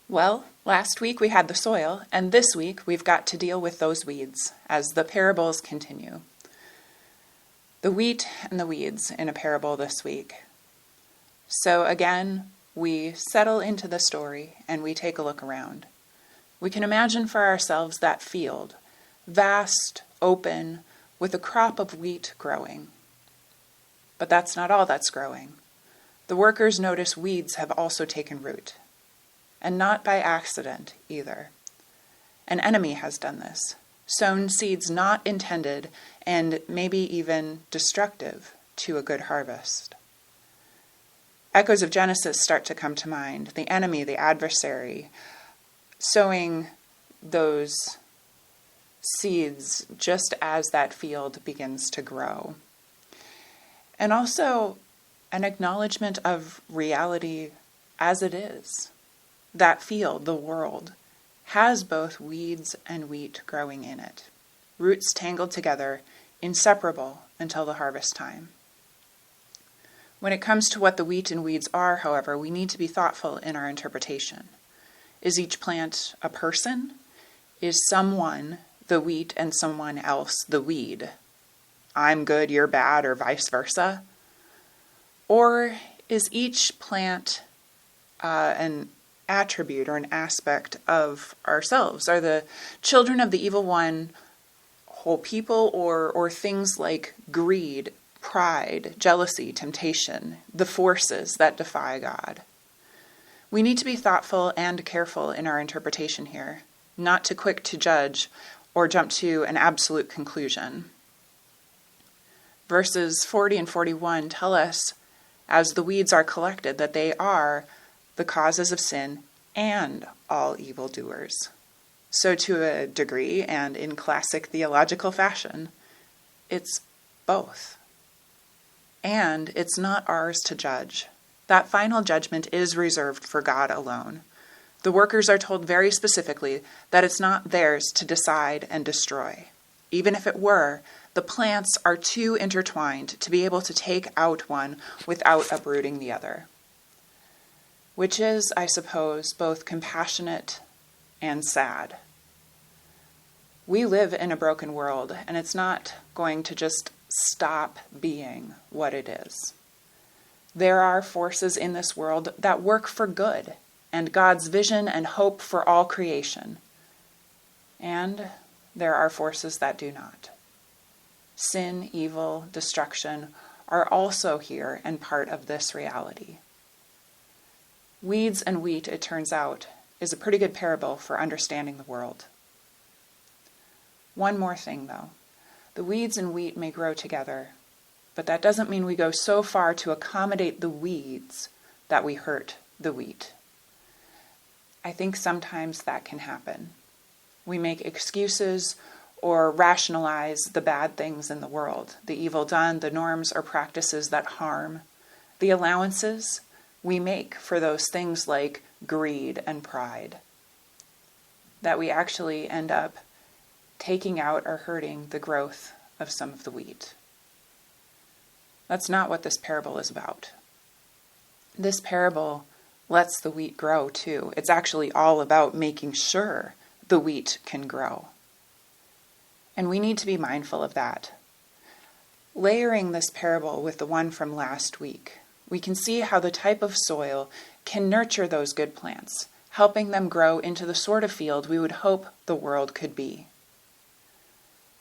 Well, last week we had the soil, and this week we've got to deal with those weeds as the parables continue. The wheat and the weeds in a parable this week. So again, we settle into the story and we take a look around. We can imagine for ourselves that field, vast, open, with a crop of wheat growing. But that's not all that's growing. The workers notice weeds have also taken root. And not by accident either. An enemy has done this, sown seeds not intended and maybe even destructive to a good harvest. Echoes of Genesis start to come to mind. The enemy, the adversary, sowing those seeds just as that field begins to grow. And also an acknowledgement of reality as it is. That field, the world, has both weeds and wheat growing in it, roots tangled together, inseparable until the harvest time. When it comes to what the wheat and weeds are, however, we need to be thoughtful in our interpretation. Is each plant a person? Is someone the wheat and someone else the weed? I'm good, you're bad, or vice versa? Or is each plant an attribute or an aspect of ourselves? Are the children of the evil one whole people or things like greed, pride, jealousy, temptation, the forces that defy God? We need to be thoughtful and careful in our interpretation here, not too quick to judge or jump to an absolute conclusion. Verses 40 and 41 tell us, as the weeds are collected, that they are the causes of sin and all evildoers. So to a degree, and in classic theological fashion, it's both. And it's not ours to judge. That final judgment is reserved for God alone. The workers are told very specifically that it's not theirs to decide and destroy. Even if it were, the plants are too intertwined to be able to take out one without uprooting the other. Which is, I suppose, both compassionate and sad. We live in a broken world, and it's not going to just stop being what it is. There are forces in this world that work for good and God's vision and hope for all creation. And there are forces that do not. Sin, evil, destruction are also here and part of this reality. Weeds and wheat, it turns out, is a pretty good parable for understanding the world. One more thing, though. The weeds and wheat may grow together, but that doesn't mean we go so far to accommodate the weeds that we hurt the wheat. I think sometimes that can happen. We make excuses or rationalize the bad things in the world, the evil done, the norms or practices that harm, the allowances we make for those things like greed and pride, that we actually end up taking out or hurting the growth of some of the wheat. That's not what this parable is about. This parable lets the wheat grow too. It's actually all about making sure the wheat can grow. And we need to be mindful of that. Layering this parable with the one from last week, we can see how the type of soil can nurture those good plants, helping them grow into the sort of field we would hope the world could be.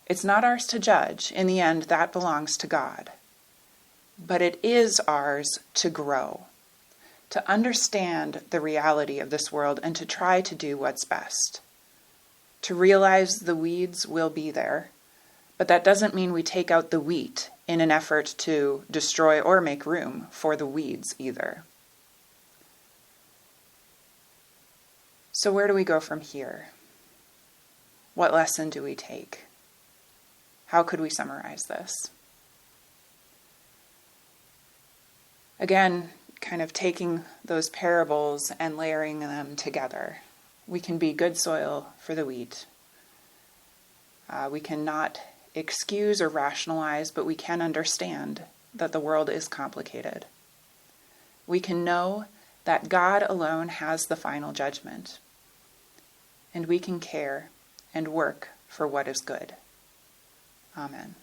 It's not ours to judge. In the end, that belongs to God. But it is ours to grow, to understand the reality of this world and to try to do what's best. To realize the weeds will be there, but that doesn't mean we take out the wheat in an effort to destroy or make room for the weeds either. So where do we go from here? What lesson do we take? How could we summarize this? Again, kind of taking those parables and layering them together. We can be good soil for the wheat. We cannot excuse or rationalize, but we can understand that the world is complicated. We can know that God alone has the final judgment, and we can care and work for what is good. Amen.